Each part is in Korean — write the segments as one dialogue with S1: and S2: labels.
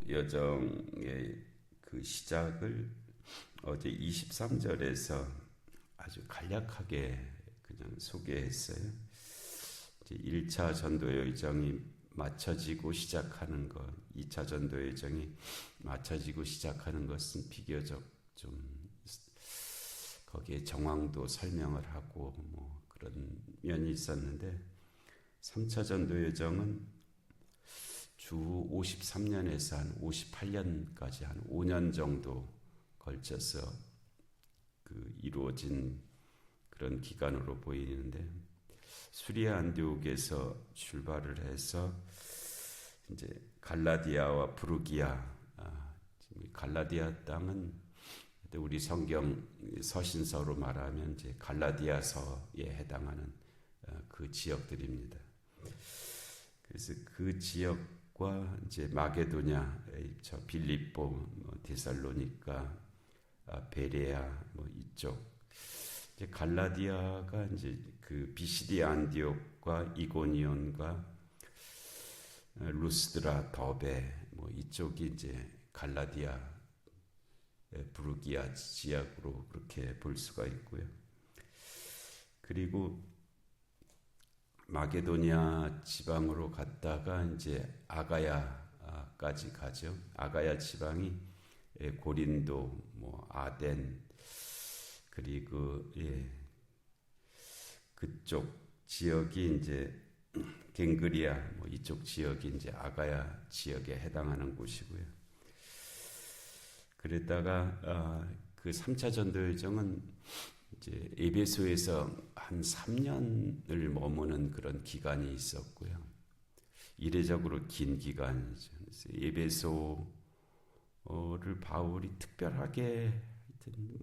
S1: 여정의 그 시작을 어제 23절에서 아주 간략하게 그냥 소개했어요. 이제 1차 전도 여정이 맞춰지고 시작하는 것, 2차 전도 여정이 맞춰지고 시작하는 것은 비교적 좀 거기에 정황도 설명을 하고 뭐 그런 면이 있었는데 3차 전도 여정은 주 53년에서 한 58년까지 한 5년 정도 걸쳐서 그 이루어진 그런 기간으로 보이는데 수리아 안디옥에서 출발을 해서 이제 갈라디아와 부르기아, 갈라디아 땅은 우리 성경 서신서로 말하면 이제 갈라디아서에 해당하는 그 지역들입니다. 그래서 그 지역과 이제 마게도냐, 저 빌립보, 데살로니가, 베레아 뭐 이쪽 이제 갈라디아가 이제 그 비시디 안디옥과 이고니온과 루스드라, 더베 뭐 이쪽이 이제 갈라디아 부르기아 지역으로 그렇게 볼 수가 있고요. 그리고 마게도냐 지방으로 갔다가 이제 아가야까지 가죠. 아가야 지방이 고린도, 뭐 아덴, 그리고 그쪽 지역이 이제 갱그리아, 뭐 이쪽 지역이 이제 아가야 지역에 해당하는 곳이고요. 그랬다가 그 3차 전도 여정은 이제 에베소에서 한 3년을 머무는 그런 기간이 있었고요. 이례적으로 긴 기간이죠. 그래서 에베소를 바울이 특별하게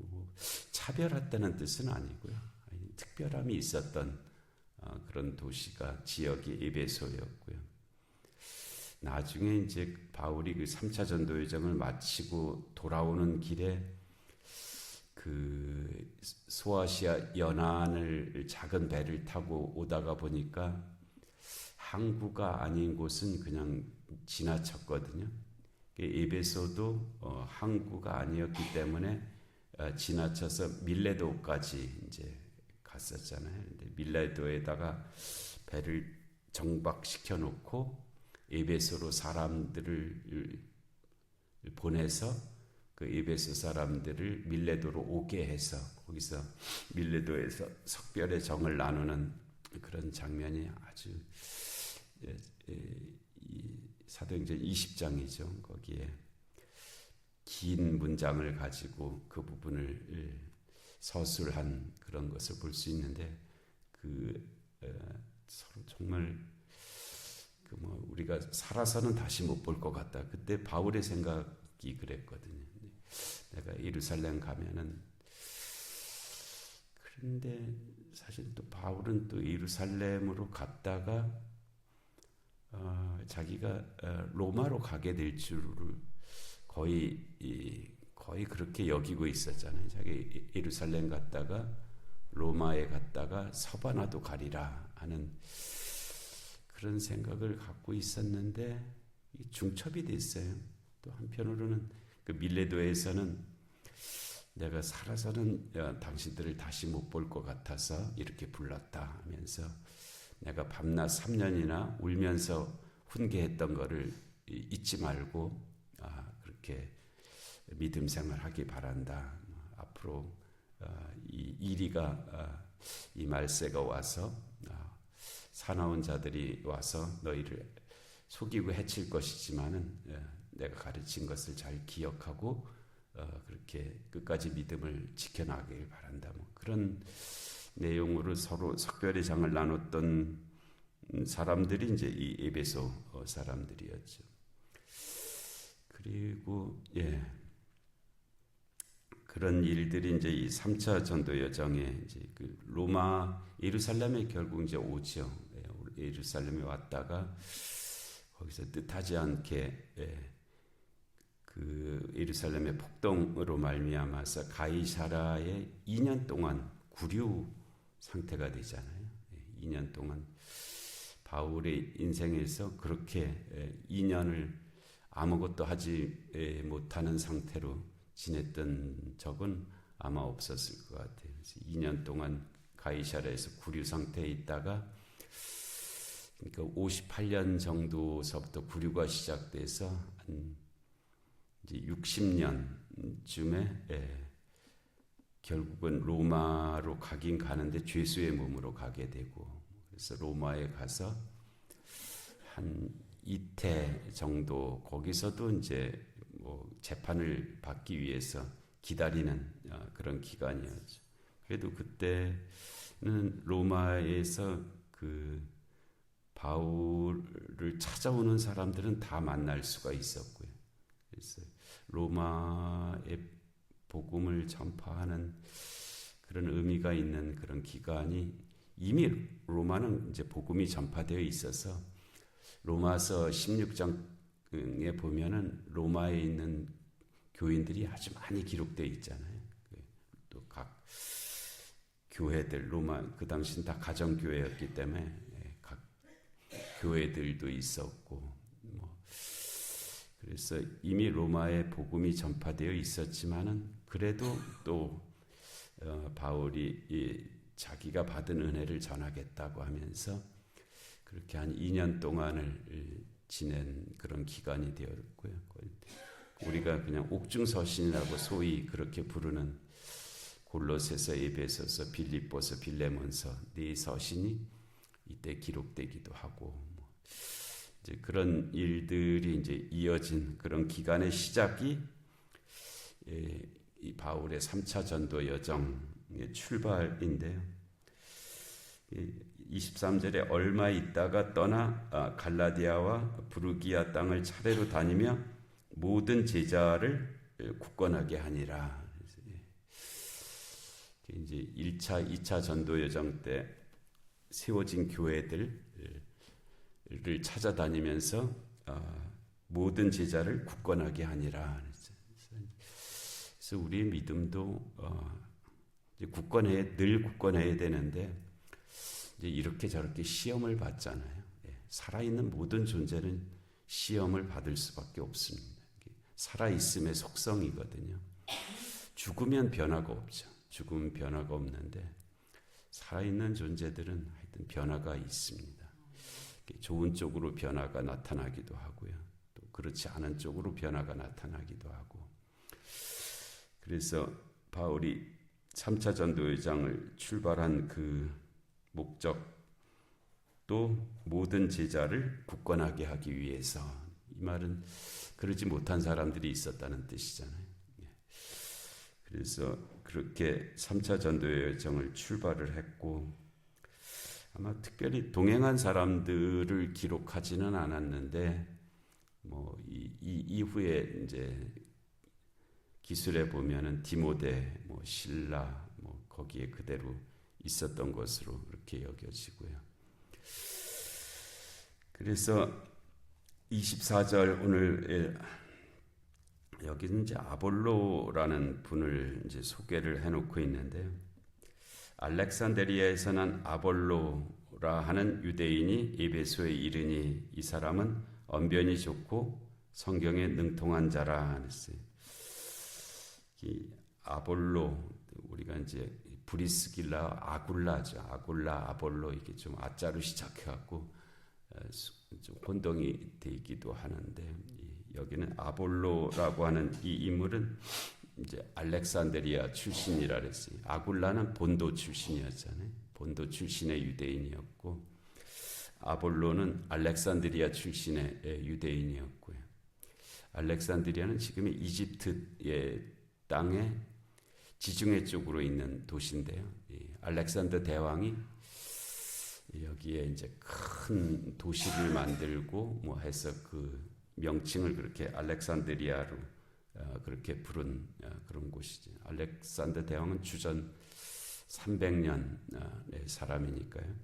S1: 뭐 차별했다는 뜻은 아니고요. 특별함이 있었던 그런 도시가 지역이 에베소였고요. 나중에 이제 바울이 그 3차 전도 여정을 마치고 돌아오는 길에 그 소아시아 연안을 작은 배를 타고 오다가 보니까 항구가 아닌 곳은 그냥 지나쳤거든요. 에베소도 항구가 아니었기 때문에 지나쳐서 밀레도까지 이제 갔었잖아요. 근데 밀레도에다가 배를 정박시켜 놓고 에베소로 사람들을 보내서 그 에베소 사람들을 밀레도로 오게 해서 거기서 밀레도에서 석별의 정을 나누는 그런 장면이 아주 사도행전 20장이죠. 거기에 긴 문장을 가지고 그 부분을 서술한 그런 것을 볼 수 있는데 서로 정말 우리가 살아서는 다시 못 볼 것 같다. 그때 바울의 생각이 그랬거든요. 내가 예루살렘 가면은 그런데 사실 또 바울은 또 예루살렘으로 갔다가 자기가 로마로 가게 될 줄을 거의 그렇게 여기고 있었잖아요. 자기 예루살렘 갔다가 로마에 갔다가 서바나도 가리라 하는 그런 생각을 갖고 있었는데 중첩이 됐어요. 또 한편으로는 그 밀레도에서는 내가 살아서는 당신들을 다시 못 볼 것 같아서 이렇게 불렀다 하면서 내가 밤낮 3년이나 울면서 훈계했던 거를 잊지 말고 그렇게 믿음 생활하기 바란다. 앞으로 이 이리가 이 말세가 와서 사나운 자들이 와서 너희를 속이고 해칠 것이지만은 내가 가르친 것을 잘 기억하고 그렇게 끝까지 믿음을 지켜나가길 바란다. 뭐 그런 내용으로 서로 석별의 장을 나눴던 사람들이 이제 이 에베소 사람들이었죠. 그리고 그런 일들이 이제 이 3차 전도 여정에 이제 그 로마 예루살렘에 결국 이제 오죠. 예루살렘에 왔다가 거기서 뜻하지 않게 그 예루살렘의 폭동으로 말미암아서 가이사라에 2년 동안 구류 상태가 되잖아요. 2년 동안 바울의 인생에서 그렇게 2년을 아무것도 하지 못하는 상태로 지냈던 적은 아마 없었을 것 같아요. 2년 동안 가이사랴에서 구류 상태에 있다가 그러니까 58년 정도서부터 구류가 시작돼서 한 이제 60년쯤에 결국은 로마로 가긴 가는데 죄수의 몸으로 가게 되고, 그래서 로마에 가서 한 이태 정도 거기서도 이제 뭐 재판을 받기 위해서 기다리는 그런 기간이었죠. 그래도 그때는 로마에서 그 바울을 찾아오는 사람들은 다 만날 수가 있었고요. 그래서 로마의 복음을 전파하는 그런 의미가 있는 그런 기간이, 이미 로마는 이제 복음이 전파되어 있어서 로마서 16장에 보면은 로마에 있는 교인들이 아주 많이 기록되어 있잖아요. 또 각 교회들, 로마 그 당시는 다 가정교회였기 때문에 각 교회들도 있었고, 그래서 이미 로마에 복음이 전파되어 있었지만은 그래도 또 바울이 자기가 받은 은혜를 전하겠다고 하면서 그렇게 한 2년 동안을 지낸 그런 기간이 되었고요. 우리가 그냥 옥중서신이라고 소위 그렇게 부르는 골로새서, 에베소서, 빌립보서, 빌레몬서 네 서신이 이때 기록되기도 하고, 이제 그런 일들이 이제 이어진 그런 기간의 시작이 이 바울의 3차 전도 여정의 출발인데요. 23절에 얼마 있다가 떠나 갈라디아와 부르기아 땅을 차례로 다니며 모든 제자를 굳건하게 하니라. 이제 1차, 2차 전도 여정 때 세워진 교회들을 찾아다니면서 모든 제자를 굳건하게 하니라. 그래서 우리의 믿음도 이제 늘 굳건해야 되는데, 이제 이렇게 저렇게 시험을 받잖아요. 살아있는 모든 존재는 시험을 받을 수밖에 없습니다. 살아있음의 속성이거든요. 죽으면 변화가 없죠. 죽으면 변화가 없는데 살아있는 존재들은 하여튼 변화가 있습니다. 좋은 쪽으로 변화가 나타나기도 하고요. 또 그렇지 않은 쪽으로 변화가 나타나기도 하고. 그래서 바울이 3차 전도 여정을 출발한 그 목적도 모든 제자를 굳건하게 하기 위해서, 이 말은 그러지 못한 사람들이 있었다는 뜻이잖아요. 그래서 그렇게 3차 전도 여정을 출발을 했고, 아마 특별히 동행한 사람들을 기록하지는 않았는데, 이 이후에 이제 기술에 보면은 디모데, 실라, 거기에 그대로 있었던 것으로 그렇게 여겨지고요. 그래서 24절 오늘 여기는 이제 아볼로라는 분을 이제 소개를 해놓고 있는데요. 알렉산드리아에서 난 아볼로라 하는 유대인이 에베소에 이르니 이 사람은 언변이 좋고 성경에 능통한 자라 했어요. 이 아볼로, 우리가 이제 브리스길라, 아굴라죠. 아굴라, 아볼로, 이게 좀 아자로 시작해갖고 좀 혼동이 되기도 하는데, 여기는 아볼로라고 하는 이 인물은 이제 알렉산드리아 출신이라 그랬어요. 아굴라는 본도 출신이었잖아요. 본도 출신의 유대인이었고, 아볼로는 알렉산드리아 출신의 유대인이었고요. 알렉산드리아는 지금의 이집트의 땅에 지중해 쪽으로 있는 도시인데요. 알렉산더 대왕이 여기에 이제 큰 도시를 만들고 해서 그 명칭을 그렇게 알렉산드리아로 그렇게 부른 그런 곳이죠. 알렉산더 대왕은 주전 300년의 사람이니까요.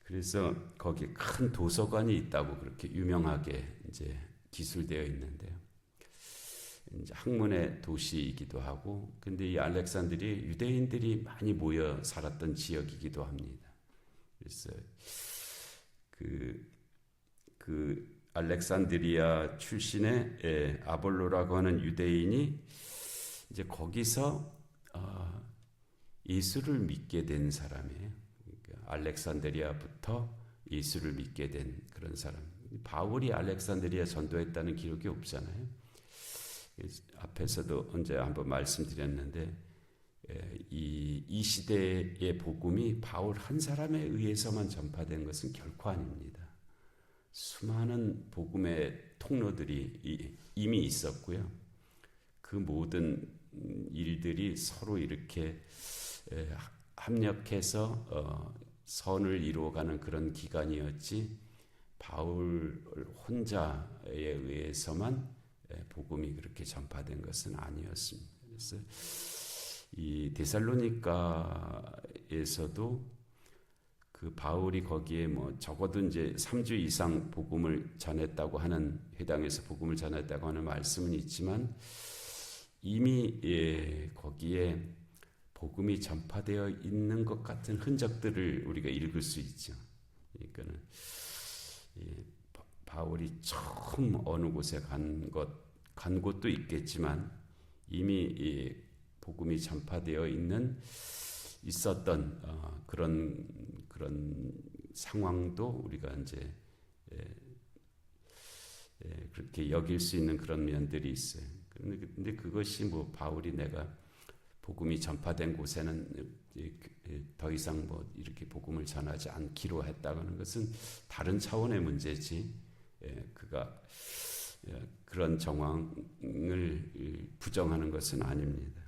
S1: 그래서 거기에 큰 도서관이 있다고 그렇게 유명하게 이제 기술되어 있는데요. 이제 학문의 도시이기도 하고, 근데 이 알렉산드리아 유대인들이 많이 모여 살았던 지역이기도 합니다. 그래서 그 알렉산드리아 출신의 아볼로라고 하는 유대인이 이제 거기서 예수를 믿게 된 사람이에요. 그러니까 알렉산드리아부터 예수를 믿게 된 그런 사람. 바울이 알렉산드리아 전도했다는 기록이 없잖아요. 앞에서도 언제 한번 말씀드렸는데 이 시대의 복음이 바울 한 사람에 의해서만 전파된 것은 결코 아닙니다. 수많은 복음의 통로들이 이미 있었고요. 그 모든 일들이 서로 이렇게 합력해서 선을 이루어가는 그런 기간이었지, 바울 혼자에 의해서만 복음이 그렇게 전파된 것은 아니었습니다. 그래서 이 데살로니가에서도 그 바울이 거기에 뭐 적어도 이제 3주 이상 복음을 전했다고 하는, 회당에서 복음을 전했다고 하는 말씀은 있지만 이미 거기에 복음이 전파되어 있는 것 같은 흔적들을 우리가 읽을 수 있죠. 그러니까는 바울이 처음 어느 곳에 간 곳도 있겠지만 이미 복음이 전파되어 있었던 그런 상황도 우리가 이제 그렇게 여길 수 있는 그런 면들이 있어요. 근데 그것이 뭐 바울이 내가 복음이 전파된 곳에는 더 이상 뭐 이렇게 복음을 전하지 않기로 했다는 것은 다른 차원의 문제지, 그가 그런 정황을 부정하는 것은 아닙니다.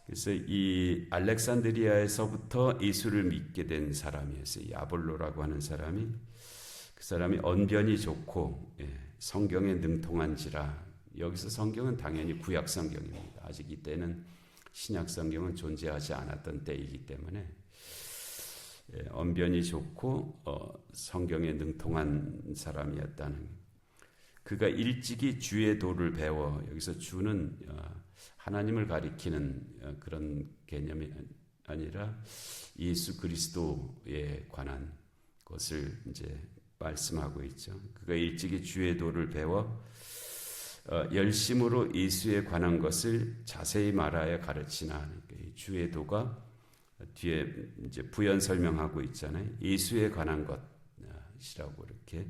S1: 그래서 이 알렉산드리아에서부터 예수를 믿게 된 사람이었어요. 이 아볼로라고 하는 사람이, 그 사람이 언변이 좋고 성경에 능통한지라. 여기서 성경은 당연히 구약 성경입니다. 아직 이때는 신약 성경은 존재하지 않았던 때이기 때문에 언변이 좋고 성경에 능통한 사람이었다는. 그가 일찍이 주의 도를 배워, 여기서 주는 하나님을 가리키는 그런 개념이 아니라 예수 그리스도에 관한 것을 이제 말씀하고 있죠. 그가 일찍이 주의 도를 배워 열심으로 예수에 관한 것을 자세히 말하여 가르치나. 그러니까 주의 도가 뒤에 이제 부연 설명하고 있잖아요. 예수에 관한 것이라고 이렇게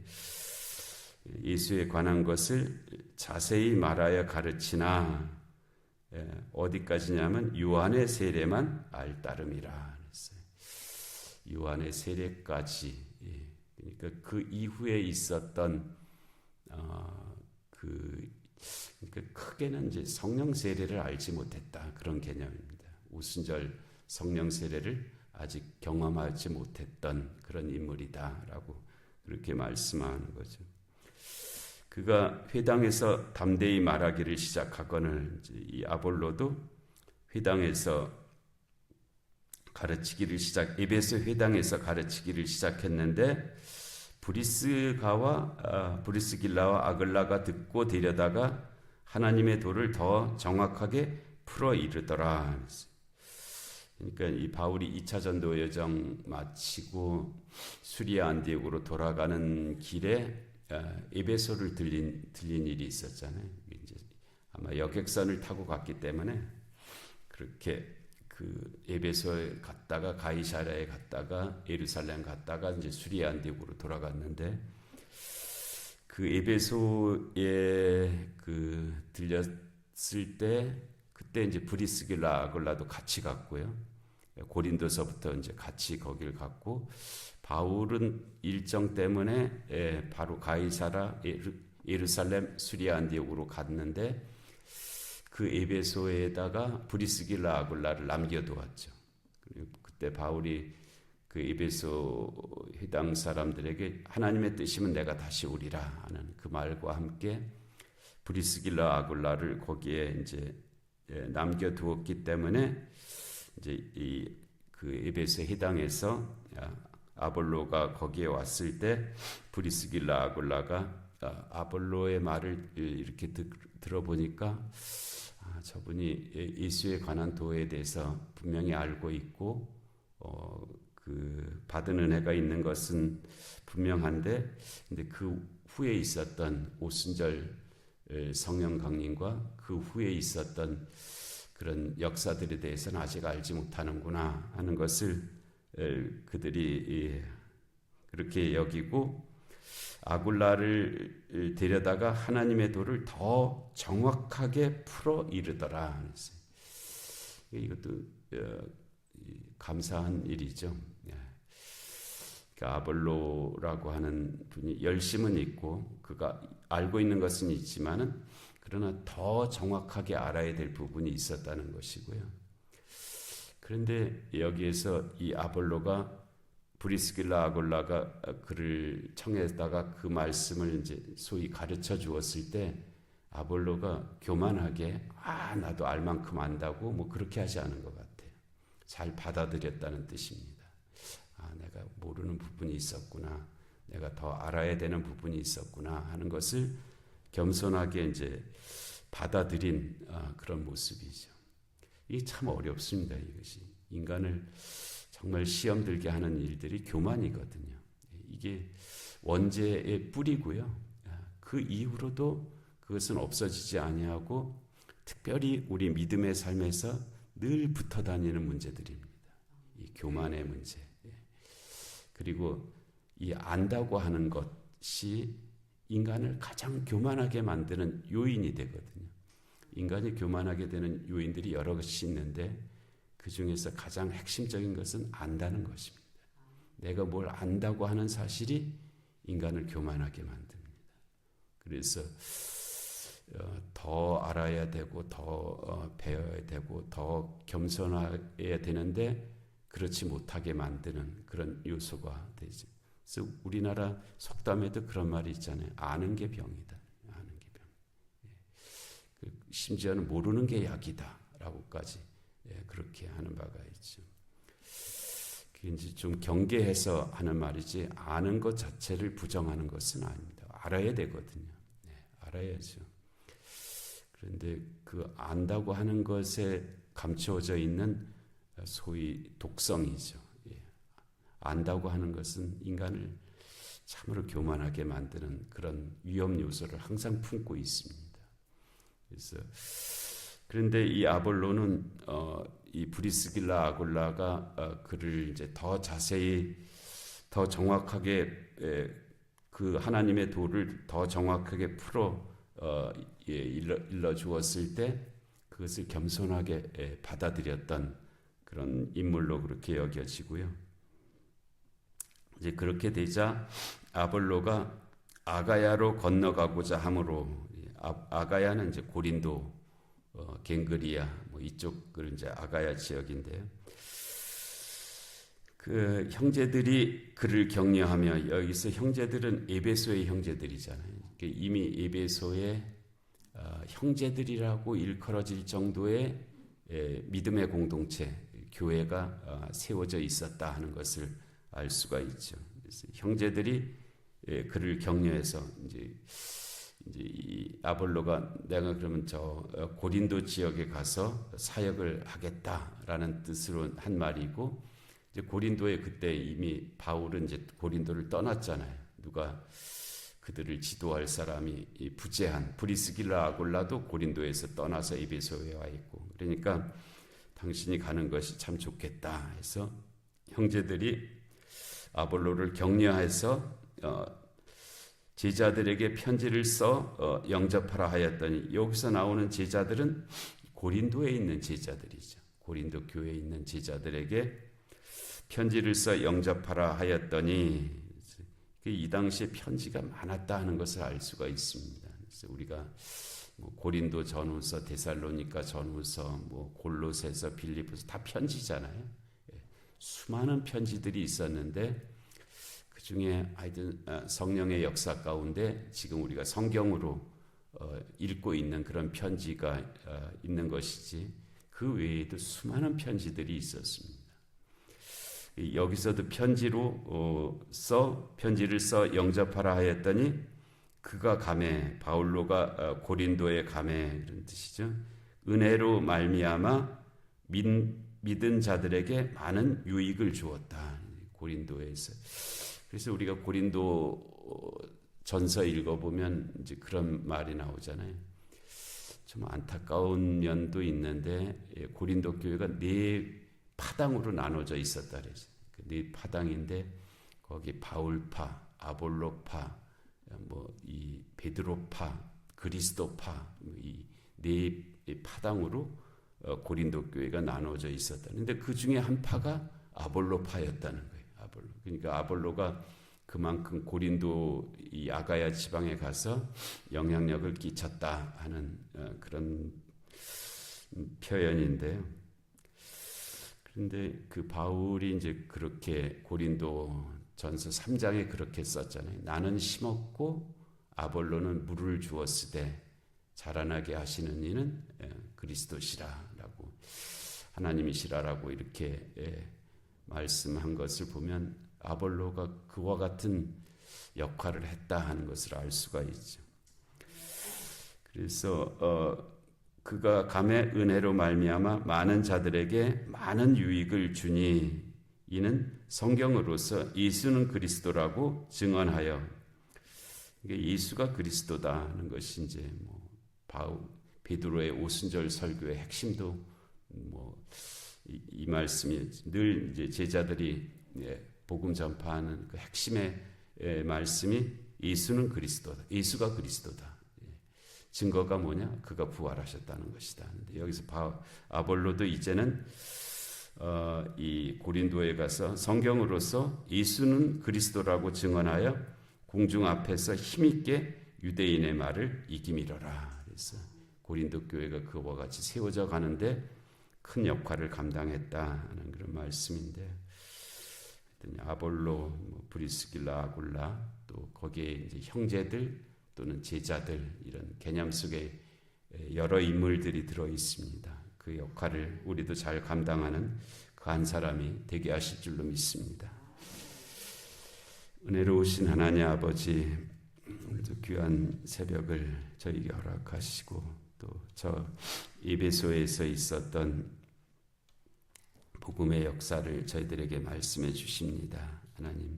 S1: 예수에 관한 것을 자세히 말하여 가르치나. 어디까지냐면 요한의 세례만 알따름이라 했어요. 요한의 세례까지. 그러니까 그 이후에 있었던 그러니까 크게는 이제 성령 세례를 알지 못했다, 그런 개념입니다. 오순절 성령 세례를 아직 경험하지 못했던 그런 인물이다라고 그렇게 말씀하는 거죠. 그가 회당에서 담대히 말하기를 시작하거늘, 이 아볼로도 회당에서 에베소 회당에서 가르치기를 시작했는데 브리스길라와 아글라가 듣고 데려다가 하나님의 도를 더 정확하게 풀어 이르더라. 그러니까 이 바울이 2차 전도 여정 마치고 수리아 안디옥으로 돌아가는 길에 에베소를 들린 일이 있었잖아요. 이제 아마 여객선을 타고 갔기 때문에 그렇게 그 에베소에 갔다가 가이사랴에 갔다가 예루살렘 갔다가 이제 수리아 안디옥으로 돌아갔는데, 그 에베소에 그 들렸을 때 그때 이제 브리스길라 아글라도 같이 갔고요. 고린도서부터 이제 같이 거길 갔고, 바울은 일정 때문에 바로 가이사랴, 예루살렘, 수리아 안디옥으로 갔는데 그 에베소에다가 브리스길라 아굴라를 남겨두었죠. 그때 바울이 그 에베소 회당 사람들에게 하나님의 뜻이면 내가 다시 오리라 하는 그 말과 함께 브리스길라 아굴라를 거기에 이제 남겨두었기 때문에 이제 그 에베소 회당에서 아볼로가 거기에 왔을 때 브리스길라 아굴라가 아볼로의 말을 이렇게 들어보니까 저분이 예수에 관한 도에 대해서 분명히 알고 있고 그 받은 은혜가 있는 것은 분명한데, 근데 그 후에 있었던 오순절 성령 강림과 그 후에 있었던 그런 역사들에 대해서는 아직 알지 못하는구나 하는 것을 그들이 그렇게 여기고 아굴라를 데려다가 하나님의 도를 더 정확하게 풀어 이르더라. 이것도 감사한 일이죠. 아볼로라고 하는 분이 열심은 있고 그가 알고 있는 것은 있지만은 그러나 더 정확하게 알아야 될 부분이 있었다는 것이고요. 그런데 여기에서 이 아볼로가 브리스길라 아굴라가 그를 청했다가 그 말씀을 이제 소위 가르쳐 주었을 때 아볼로가 교만하게 나도 알 만큼 안다고 뭐 그렇게 하지 않은 것 같아요. 잘 받아들였다는 뜻입니다. 내가 모르는 부분이 있었구나, 내가 더 알아야 되는 부분이 있었구나 하는 것을 겸손하게 이제 받아들인 그런 모습이죠. 이게 참 어렵습니다. 이것이 인간을 정말 시험 들게 하는 일들이 교만이거든요. 이게 원죄의 뿌리고요. 그 이후로도 그것은 없어지지 아니하고 특별히 우리 믿음의 삶에서 늘 붙어 다니는 문제들입니다. 이 교만의 문제. 그리고 이 안다고 하는 것이 인간을 가장 교만하게 만드는 요인이 되거든요. 인간이 교만하게 되는 요인들이 여러 것이 있는데 그 중에서 가장 핵심적인 것은 안다는 것입니다. 내가 뭘 안다고 하는 사실이 인간을 교만하게 만듭니다. 그래서 더 알아야 되고 더 배워야 되고 더 겸손해야 되는데 그렇지 못하게 만드는 그런 요소가 되죠. 그래서 우리나라 속담에도 그런 말이 있잖아요. 아는 게 병이다. 아는 게 병. 심지어는 모르는 게 약이다라고까지 그렇게 하는 바가 있죠. 그게 이제 좀 경계해서 하는 말이지 아는 것 자체를 부정하는 것은 아닙니다. 알아야 되거든요. 알아야죠. 그런데 그 안다고 하는 것에 감추어져 있는 소위 독성이죠. 안다고 하는 것은 인간을 참으로 교만하게 만드는 그런 위험 요소를 항상 품고 있습니다. 그래서 그런데 이 아볼로는 이 브리스길라 아굴라가 그를 이제 더 자세히 더 정확하게 그 하나님의 도를 더 정확하게 풀어 일러 주었을 때 그것을 겸손하게 받아들였던 그런 인물로 그렇게 여겨지고요. 이제 그렇게 되자 아볼로가 아가야로 건너가고자 하므로 아가야는 이제 고린도, 갱그리아 뭐 이쪽을 이제 아가야 지역인데요. 그 형제들이 그를 격려하며 여기서 형제들은 에베소의 형제들이잖아요. 이미 에베소의 형제들이라고 일컬어질 정도의 믿음의 공동체 교회가 세워져 있었다 하는 것을 알 수가 있죠. 그래서 형제들이 그를 격려해서 이제 이 아볼로가 내가 그러면 저 고린도 지역에 가서 사역을 하겠다라는 뜻으로 한 말이고 이제 고린도에 그때 이미 바울은 이제 고린도를 떠났잖아요. 누가 그들을 지도할 사람이 부재한 브리스길라 아굴라도 고린도에서 떠나서 에베소에 와 있고 그러니까 당신이 가는 것이 참 좋겠다 해서 형제들이 아볼로를 격려해서 제자들에게 편지를 써 영접하라 하였더니 여기서 나오는 제자들은 고린도에 있는 제자들이죠. 고린도 교회에 있는 제자들에게 편지를 써 영접하라 하였더니 이 당시에 편지가 많았다 하는 것을 알 수가 있습니다. 그래서 우리가 고린도 전후서, 데살로니가 전후서, 골로새서, 빌립보서 다 편지잖아요. 수많은 편지들이 있었는데 그 중에 하여튼 성령의 역사 가운데 지금 우리가 성경으로 읽고 있는 그런 편지가 있는 것이지 그 외에도 수많은 편지들이 있었습니다. 여기서도 편지를 써 영접하라 하였더니 그가 가매 바울로가 고린도에 가매 이런 뜻이죠. 은혜로 말미암아 믿은 자들에게 많은 유익을 주었다. 고린도에서. 그래서 우리가 고린도 전서 읽어보면 이제 그런 말이 나오잖아요. 좀 안타까운 면도 있는데 고린도 교회가 네 파당으로 나눠져 있었다 그래서 네 파당인데 거기 바울파, 아볼로파, 뭐 이 베드로파, 그리스도파 이 네 파당으로 고린도 교회가 나눠져 있었다. 근데 그 중에 한 파가 아볼로파였다는 거예요. 아볼로. 그러니까 아볼로가 그만큼 고린도 이 아가야 지방에 가서 영향력을 끼쳤다 하는 그런 표현인데요. 그런데 그 바울이 이제 그렇게 고린도 전서 3장에 그렇게 썼잖아요. 나는 심었고 아볼로는 물을 주었으되 자라나게 하시는 이는 그리스도시라라고 하나님이시라라고 이렇게 말씀한 것을 보면 아볼로가 그와 같은 역할을 했다 하는 것을 알 수가 있죠. 그래서 그가 감의 은혜로 말미암아 많은 자들에게 많은 유익을 주니 이는 성경으로서 예수는 그리스도라고 증언하여 예수가 그리스도다는 것이 이제 뭐 베드로의 오순절 설교의 핵심도 뭐 이 말씀이 늘 이제 제자들이 복음 전파하는 그 핵심의 말씀이 예수는 그리스도다. 예수가 그리스도다. 증거가 뭐냐? 그가 부활하셨다는 것이다. 근데 여기서 아볼로도 이제는 이 고린도에 가서 성경으로서 예수는 그리스도라고 증언하여 공중 앞에서 힘있게 유대인의 말을 이기미러라. 그래서 고린도 교회가 그와 같이 세워져 가는데 큰 역할을 감당했다 하는 그런 말씀인데 아볼로, 브리스길라, 아굴라 또 거기에 이제 형제들 또는 제자들 이런 개념 속에 여러 인물들이 들어 있습니다. 그 역할을 우리도 잘 감당하는 그 한 사람이 되게 하실 줄로 믿습니다. 은혜로우신 하나님 아버지, 오늘도 귀한 새벽을 저에게 허락하시고 또 저 에베소에서 있었던 복음의 역사를 저희들에게 말씀해 주십니다. 하나님,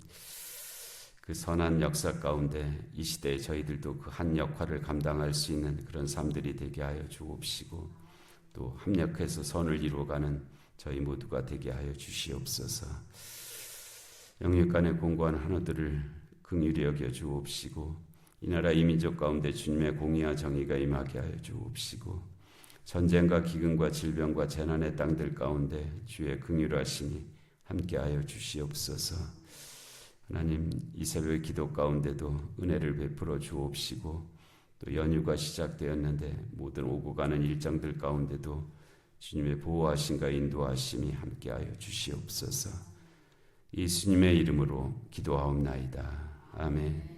S1: 그 선한 역사 가운데 이 시대에 저희들도 그 한 역할을 감당할 수 있는 그런 삶들이 되게 하여 주옵시고 또 합력해서 선을 이루어가는 저희 모두가 되게 하여 주시옵소서. 영역 간의 공고한 하나들을 긍휼히 여겨 주옵시고 이 나라 이 민족 가운데 주님의 공의와 정의가 임하게 하여 주옵시고 전쟁과 기근과 질병과 재난의 땅들 가운데 주의 긍휼하심이 함께하여 주시옵소서. 하나님, 이 새벽의 기도 가운데도 은혜를 베풀어 주옵시고 또 연휴가 시작되었는데 모든 오고 가는 일정들 가운데도 주님의 보호하심과 인도하심이 함께하여 주시옵소서. 예수님의 이름으로 기도하옵나이다. 아멘.